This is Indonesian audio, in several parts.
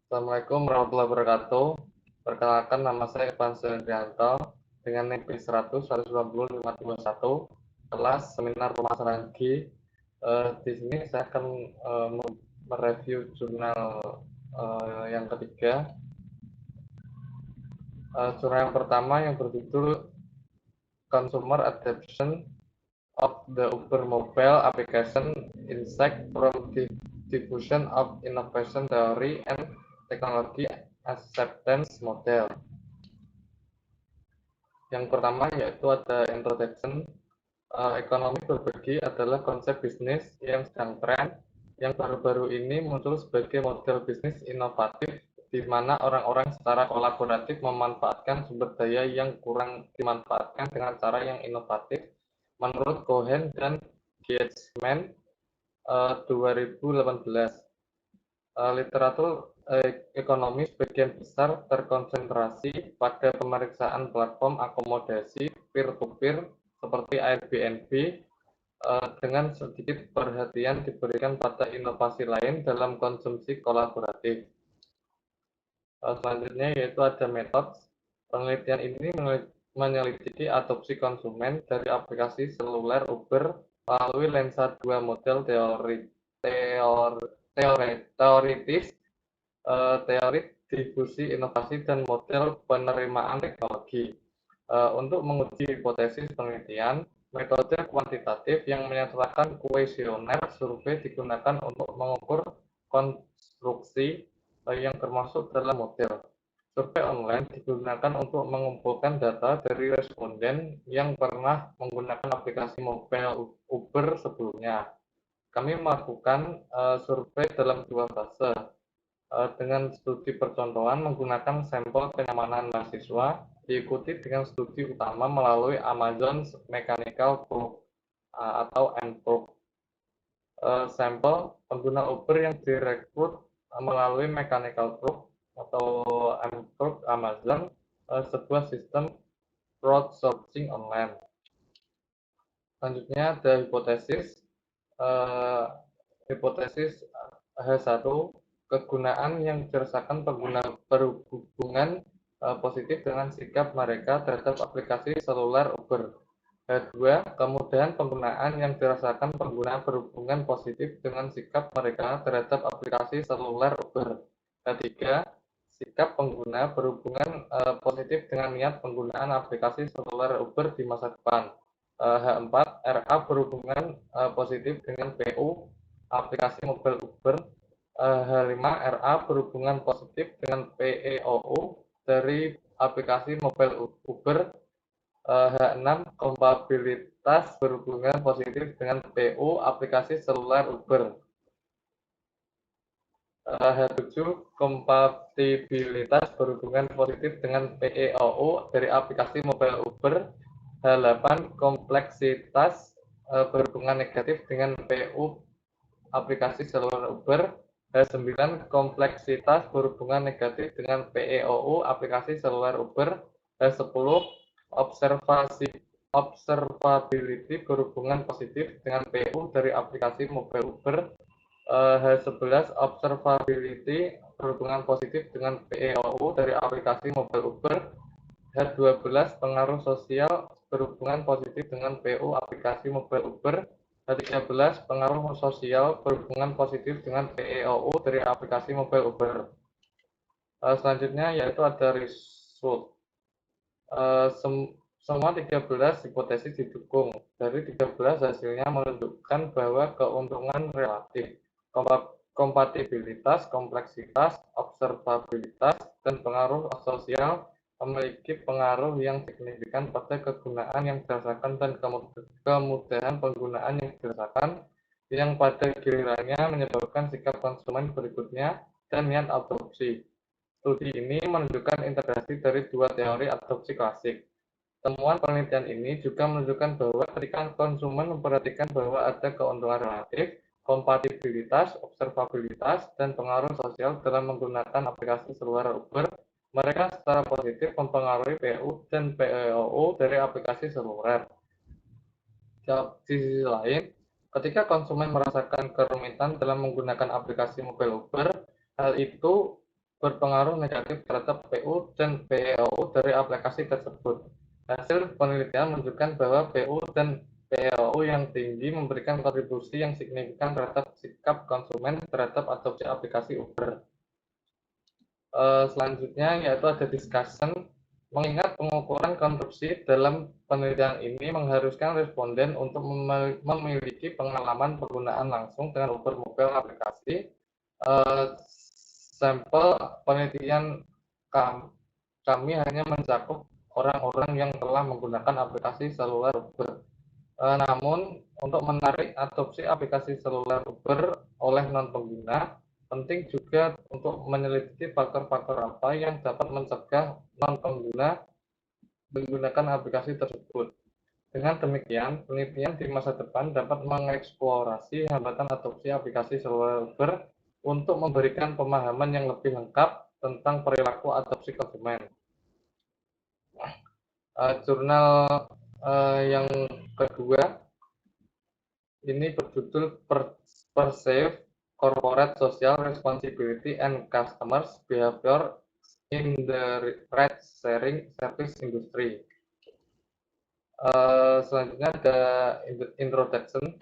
Assalamualaikum warahmatullahi wabarakatuh. Perkenalkan, nama saya Irfan Suhendrianto dengan NIM P100 190 521, kelas seminar pemasaran G. Di sini saya akan mereview jurnal yang ketiga. Jurnal yang pertama yang berjudul Consumer Adoption of the Uber Mobile Application Insight from Diffusion of Innovation Theory and Technology Acceptance Model. Yang pertama yaitu ada introduction. Ekonomi berbagi adalah konsep bisnis yang sedang tren, yang baru-baru ini muncul sebagai model bisnis inovatif di mana orang-orang secara kolaboratif memanfaatkan sumber daya yang kurang dimanfaatkan dengan cara yang inovatif. Menurut Cohen dan Gietzman 2018, literatur ekonomi sebagian besar terkonsentrasi pada pemeriksaan platform akomodasi peer-to-peer seperti Airbnb, dengan sedikit perhatian diberikan pada inovasi lain dalam konsumsi kolaboratif. Selanjutnya yaitu ada metode. Penelitian ini menyelidiki adopsi konsumen dari aplikasi seluler Uber melalui lensa dua model teoritis, teori difusi inovasi, dan model penerimaan teknologi. Untuk menguji hipotesis penelitian, metode kuantitatif yang menyertakan kuesioner survei digunakan untuk mengukur konstruksi yang termasuk dalam model. Survei online digunakan untuk mengumpulkan data dari responden yang pernah menggunakan aplikasi mobile Uber sebelumnya. Kami melakukan survei dalam dua fase, dengan studi percontohan menggunakan sampel kenyamanan mahasiswa, diikuti dengan studi utama melalui Amazon Mechanical Turk atau Nturk. Sampel pengguna Uber yang direkrut melalui Mechanical Turk atau Nturk Amazon, sebuah sistem crowdsourcing online. Selanjutnya ada hipotesis. Hipotesis H1, kegunaan yang dirasakan pengguna berhubungan positif dengan sikap mereka terhadap aplikasi seluler Uber. Kedua, kemudahan penggunaan yang dirasakan pengguna berhubungan positif dengan sikap mereka terhadap aplikasi seluler Uber. Ketiga, sikap pengguna berhubungan positif dengan niat penggunaan aplikasi seluler Uber di masa depan. H4, RA berhubungan positif dengan PU aplikasi mobile Uber. H5, RA berhubungan positif dengan PEOU dari aplikasi mobile Uber. H6, kompatibilitas berhubungan positif dengan PU aplikasi seluler Uber. H7, kompatibilitas berhubungan positif dengan PEOU dari aplikasi mobile Uber. H8, kompleksitas berhubungan negatif dengan PU aplikasi seluler Uber. H9, kompleksitas berhubungan negatif dengan PEOU aplikasi seluler Uber. H10, observability berhubungan positif dengan PU dari aplikasi mobile Uber. H11, observability berhubungan positif dengan PEOU dari aplikasi mobile Uber. H12, pengaruh sosial berhubungan positif dengan PU aplikasi mobile Uber. H13, pengaruh sosial berhubungan positif dengan PEOU dari aplikasi mobile Uber. Selanjutnya yaitu ada result. Semua 13 hipotesis didukung. Dari 13 hasilnya menunjukkan bahwa keuntungan relatif, kompatibilitas, kompleksitas, observabilitas, dan pengaruh sosial memiliki pengaruh yang signifikan pada kegunaan yang dirasakan dan kemudahan penggunaan yang dirasakan, yang pada gilirannya menyebabkan sikap konsumen berikutnya dan niat adopsi. Studi ini menunjukkan integrasi dari dua teori adopsi klasik. Temuan penelitian ini juga menunjukkan bahwa ketika konsumen memperhatikan bahwa ada keuntungan relatif, kompatibilitas, observabilitas, dan pengaruh sosial dalam menggunakan aplikasi seluler Uber, mereka secara positif mempengaruhi PU dan PEOU dari aplikasi seluler. Di sisi lain, ketika konsumen merasakan kerumitan dalam menggunakan aplikasi mobile Uber, hal itu berpengaruh negatif terhadap PU dan PEOU dari aplikasi tersebut. Hasil penelitian menunjukkan bahwa PU dan PEOU yang tinggi memberikan kontribusi yang signifikan terhadap sikap konsumen terhadap adopsi aplikasi Uber. Selanjutnya yaitu ada discussion. Mengingat pengukuran konstruksi dalam penelitian ini mengharuskan responden untuk memiliki pengalaman penggunaan langsung dengan Uber Mobile aplikasi. Sampel penelitian kami hanya mencakup orang-orang yang telah menggunakan aplikasi seluler Uber. Namun, untuk menarik adopsi aplikasi seluler Uber oleh non-pengguna, penting juga untuk menyelidiki faktor-faktor apa yang dapat mencegah non-pengguna menggunakan aplikasi tersebut. Dengan demikian, penelitian di masa depan dapat mengeksplorasi hambatan adopsi aplikasi seluler Uber untuk memberikan pemahaman yang lebih lengkap tentang perilaku adopsi konsumen. Jurnal yang kedua ini berjudul Perceived Corporate Social Responsibility and Customers Behavior in the Ride-Sharing Service Industry. Selanjutnya ada introduction.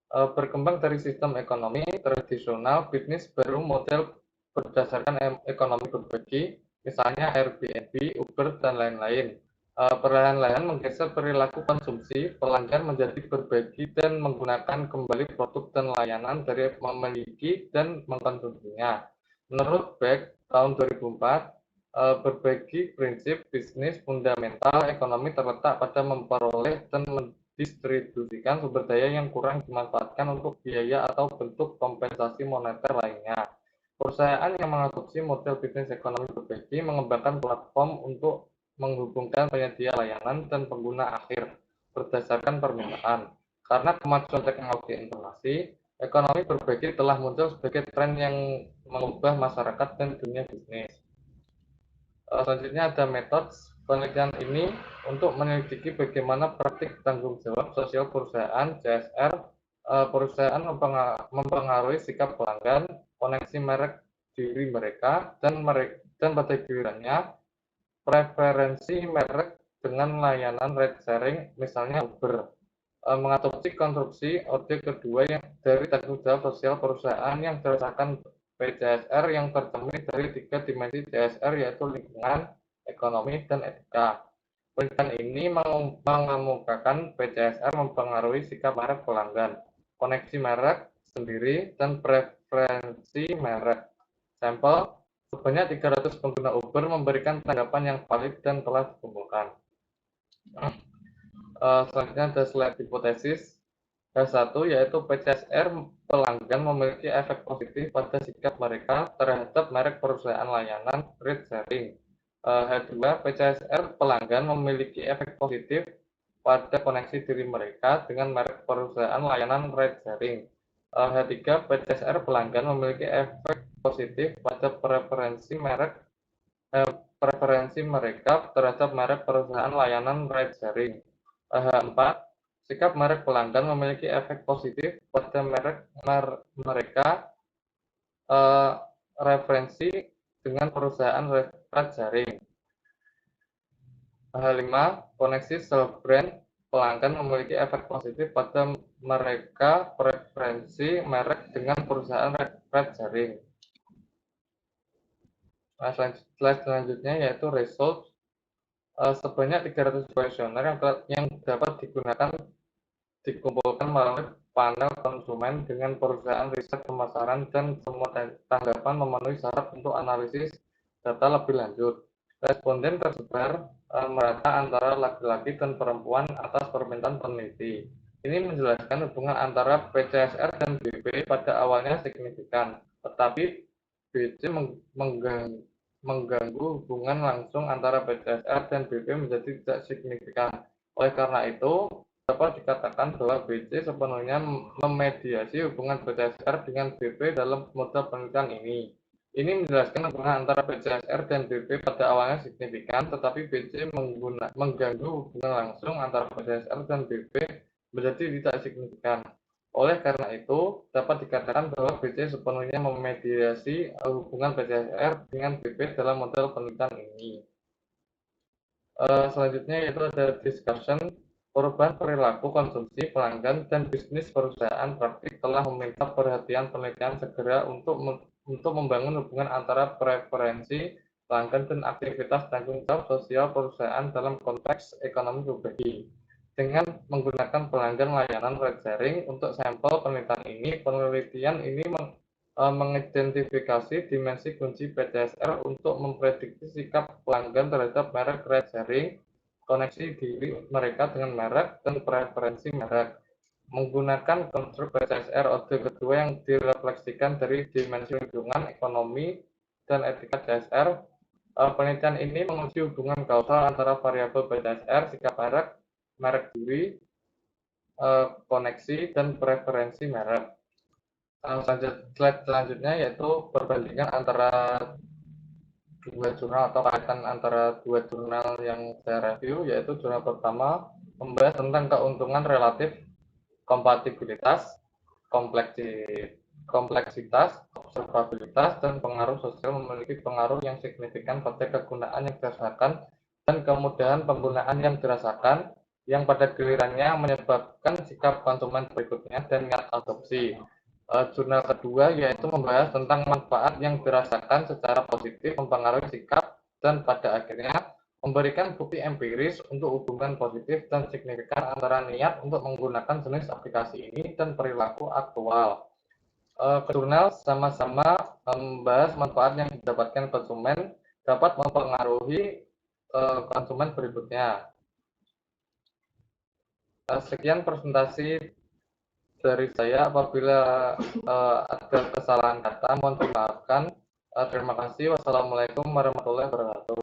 Berkembang dari sistem ekonomi tradisional, bisnis baru model berdasarkan ekonomi berbagi, misalnya Airbnb, Uber, dan lain-lain. Perlahan-lahan menggeser perilaku konsumsi, pelanggan menjadi berbagi dan menggunakan kembali produk dan layanan dari memiliki dan mengkonsumsinya. Menurut Beck, tahun 2004, berbagi prinsip bisnis fundamental ekonomi terletak pada memperoleh dan mendistribusikan sumber daya yang kurang dimanfaatkan untuk biaya atau bentuk kompensasi moneter lainnya. Perusahaan yang mengadopsi model bisnis ekonomi berbagi mengembangkan platform untuk menghubungkan penyedia layanan dan pengguna akhir berdasarkan permintaan. Karena kemajuan teknologi informasi, ekonomi berbagi telah muncul sebagai tren yang mengubah masyarakat dan dunia bisnis. Selanjutnya ada metode penelitian ini untuk menyelidiki bagaimana praktik tanggung jawab sosial perusahaan (CSR) perusahaan mempengaruhi sikap pelanggan, koneksi merek diri mereka, dan pada gilirannya preferensi merek dengan layanan ride sharing, misalnya Uber. Mengadopsi konstruksi ode kedua yang dari tanggung jawab sosial perusahaan yang berdasarkan PCSR yang tercermin dari 3 dimensi CSR, yaitu lingkungan, ekonomi, dan etika. Penelitian ini mengemukakan PCSR mempengaruhi sikap merek pelanggan, koneksi merek sendiri, dan preferensi merek. Sampel sebanyak 300 pengguna Uber memberikan tanggapan yang valid dan telah dikumpulkan. Selanjutnya ada slide hipotesis. H1 yaitu PCSR pelanggan memiliki efek positif pada sikap mereka terhadap merek perusahaan layanan ride sharing. H2 PCSR pelanggan memiliki efek positif pada koneksi diri mereka dengan merek perusahaan layanan ride sharing. H3 PCSR pelanggan memiliki efek positif pada preferensi mereka terhadap merek perusahaan layanan ride sharing. H4 sikap merek pelanggan memiliki efek positif pada mereka referensi dengan perusahaan ride sharing. H5 koneksi self brand pelanggan memiliki efek positif pada mereka preferensi merek dengan perusahaan ride sharing. Nah, slide selanjutnya yaitu result. Sebanyak 300 kuesioner yang dapat dikumpulkan melalui panel konsumen dengan perusahaan riset pemasaran, dan semua tanggapan memenuhi syarat untuk analisis data lebih lanjut. Responden tersebar merata antara laki-laki dan perempuan atas permintaan peneliti. Ini menjelaskan hubungan antara PCSR dan BP pada awalnya signifikan, tetapi BC mengganggu hubungan langsung antara PCSR dan BP menjadi tidak signifikan. Oleh karena itu, dapat dikatakan bahwa BC sepenuhnya memediasi hubungan PCSR dengan BP dalam model penelitian ini. Ini menjelaskan hubungan antara PCSR dan BP pada awalnya signifikan, tetapi BC mengganggu hubungan langsung antara PCSR dan BP menjadi tidak signifikan. Oleh karena itu, dapat dikatakan bahwa BC sepenuhnya memediasi hubungan PCSR dengan BP dalam model penelitian ini. Selanjutnya yaitu ada discussion. Perubahan perilaku konsumsi pelanggan dan bisnis perusahaan praktik telah meminta perhatian penelitian segera untuk membangun hubungan antara preferensi pelanggan dan aktivitas tanggung jawab sosial perusahaan dalam konteks ekonomi berbagi. Dengan menggunakan pelanggan layanan ride sharing untuk sampel penelitian ini mengidentifikasi dimensi kunci PCSR untuk memprediksi sikap pelanggan terhadap merek ride sharing, koneksi diri mereka dengan merek, dan preferensi merek. Menggunakan konstruk PCSR ode kedua yang direfleksikan dari dimensi lingkungan, ekonomi, dan etika CSR, penelitian ini menguji hubungan kausal antara variabel PCSR, sikap merek, merek diri, koneksi, dan preferensi merek. Slide selanjutnya yaitu perbandingan antara dua jurnal atau kaitan antara dua jurnal yang saya review, yaitu jurnal pertama membahas tentang keuntungan relatif, kompatibilitas, kompleksitas, observabilitas, dan pengaruh sosial memiliki pengaruh yang signifikan pada kegunaan yang dirasakan dan kemudahan penggunaan yang dirasakan, yang pada gilirannya menyebabkan sikap konsumen berikutnya dan niat adopsi. Jurnal kedua yaitu membahas tentang manfaat yang dirasakan secara positif mempengaruhi sikap dan pada akhirnya memberikan bukti empiris untuk hubungan positif dan signifikan antara niat untuk menggunakan jenis aplikasi ini dan perilaku aktual. Jurnal sama-sama membahas manfaat yang didapatkan konsumen dapat mempengaruhi konsumen berikutnya. Sekian presentasi dari saya. Apabila ada kesalahan kata mohon dimaafkan. Terima kasih. Wassalamualaikum warahmatullahi wabarakatuh.